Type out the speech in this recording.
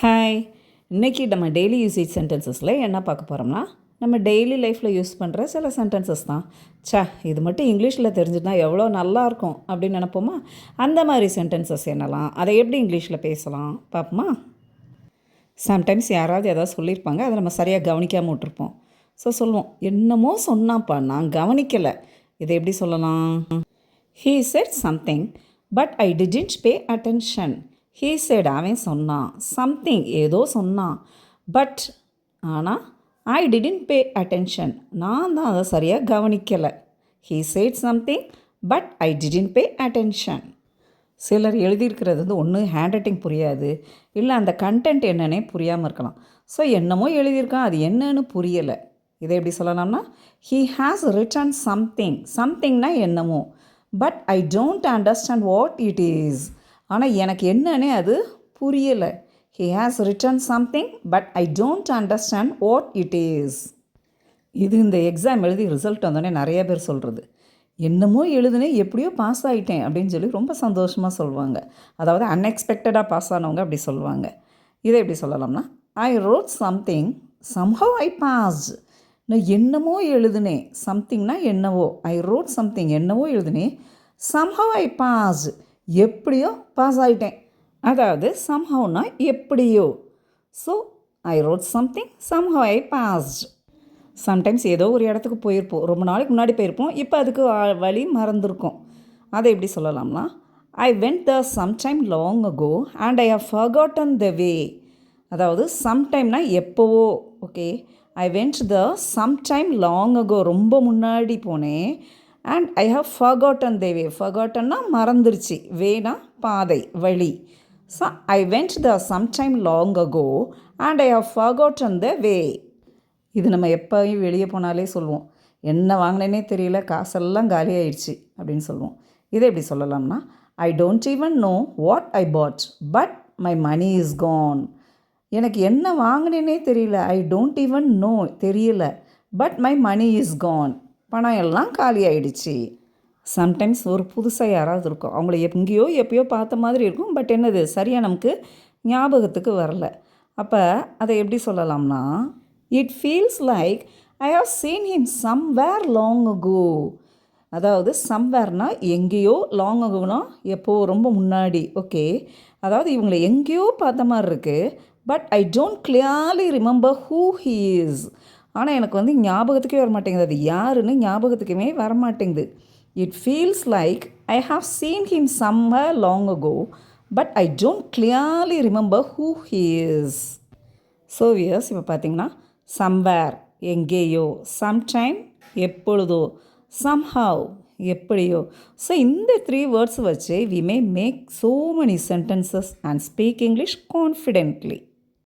Hi. இன்றைக்கி நம்ம daily usage சென்டென்சஸில் என்ன பார்க்க போகிறோம்னா, நம்ம டெய்லி லைஃப்பில் யூஸ் பண்ணுற சில சென்டென்சஸ் தான். இது மட்டும் இங்கிலீஷில் தெரிஞ்சுதுனா எவ்வளோ நல்லாயிருக்கும் அப்படின்னு நினப்போமா? அந்த மாதிரி சென்டென்சஸ் என்னலாம், அதை எப்படி இங்கிலீஷில் பேசலாம் பார்ப்போமா? சம்டைம்ஸ் யாராவது ஏதாவது சொல்லியிருப்பாங்க, அதை நம்ம சரியாக கவனிக்காமல் விட்டுருப்போம். சொல்லுவோம், என்னமோ சொன்னாப்பா, நான் கவனிக்கலை. இதை எப்படி சொல்லலாம்? He said something, but I didn't pay attention. He said, அவன் சொன்னான். சம்திங், ஏதோ சொன்னான். பட், ஆனால் ஐ டிடன்ட் பே அட்டென்ஷன், நான் தான் அதை சரியாக கவனிக்கலை. He said something, but I didn't pay attention. சிலர் எழுதியிருக்கிறது ஒன்று ஹேண்ட் ரைட்டிங் புரியாது, இல்லை அந்த கண்டென்ட் என்னன்னே புரியாமல் இருக்கலாம். என்னமோ எழுதியிருக்கான், அது என்னன்னு புரியலை. இதை எப்படி சொல்லலாம்னா, he has written something. சம்திங்னா என்னமோ, but I don't understand what it is. ஆனால் எனக்கு என்னன்னே அது புரியலை. He has written something, but I don't understand what it is. இது இந்த எக்ஸாம் எழுதி ரிசல்ட் வந்தோடனே நிறைய பேர் சொல்கிறது, என்னமோ எழுதுனேன், எப்படியோ பாஸ் ஆகிட்டேன் அப்படின்னு சொல்லி ரொம்ப சந்தோஷமாக சொல்லுவாங்க. அதாவது அன்எக்ஸ்பெக்டடாக பாஸ் ஆனவங்க அப்படி சொல்லுவாங்க. இதை எப்படி சொல்லலாம்னா, I wrote something, somehow I passed. நான் என்னமோ எழுதுனேன், சம்திங்னா என்னவோ, ஐ ரோட் சம்திங் என்னவோ எழுதுனேன், சம்ஹவ் ஐ பாஸ்ட் எப்படியோ பாஸ் ஆகிட்டேன். அதாவது சம்ஹவ்னா எப்படியோ. I wrote something, somehow I passed. Sometimes ஏதோ ஒரு இடத்துக்கு போயிருப்போம், ரொம்ப நாளைக்கு முன்னாடி போயிருப்போம், இப்போ அதுக்கு வழி மறந்துருக்கோம். அதை எப்படி சொல்லலாம்னா, I went the sometime long ago and I have forgotten the way. அதாவது சம்டைம்னா எப்போவோ. Okay, I went the sometime long ago, ரொம்ப முன்னாடி போனேன். And I have forgotten the way. ஃபர்காட்டன்னா மறந்துருச்சு, வேனா பாதை, வழி. I went the sometime long ago and I have forgotten the way. இது நம்ம எப்போயும் வெளியே போனாலே சொல்லுவோம், என்ன வாங்கினேனே தெரியல, காசெல்லாம் காலி ஆயிடுச்சு அப்படின்னு சொல்லுவோம். இதை எப்படி சொல்லலாம்னா, I don't even know what I bought, but my money is gone. எனக்கு என்ன வாங்கினேனே தெரியல, ஐ டோன்ட் ஈவன் நோ, தெரியல, but my money is gone, பணம் எல்லாம் காலி ஆகிடுச்சு. சம்டைம்ஸ் ஒரு புதுசாக யாராவது இருக்கும், அவங்கள எங்கேயோ எப்பயோ பார்த்த மாதிரி இருக்கும், பட் என்னது சரியாக நமக்கு ஞாபகத்துக்கு வரல. அப்போ அதை எப்படி சொல்லலாம்னா, it feels like I have seen him somewhere long ago. அதாவது சம்வேர்னா எங்கேயோ, லாங் அகோனா எப்போ, ரொம்ப முன்னாடி. ஓகே, அதாவது இவங்களை எங்கேயோ பார்த்த மாதிரி இருக்குது, but I don't clearly remember who he is. ஆனால் எனக்கு ஞாபகத்துக்கே வரமாட்டேங்குது, அது யாருன்னு ஞாபகத்துக்குமே வரமாட்டேங்குது. It feels like I have seen him somewhere long ago, but I don't clearly remember who he is. Wears, இப்போ பார்த்தீங்கன்னா சம்வேர் எங்கேயோ, சம்டைம் எப்பொழுதோ, சம்ஹவ் எப்படியோ. இந்த 3 வேர்ட்ஸ் வச்சு we may make so many sentences and speak English confidently.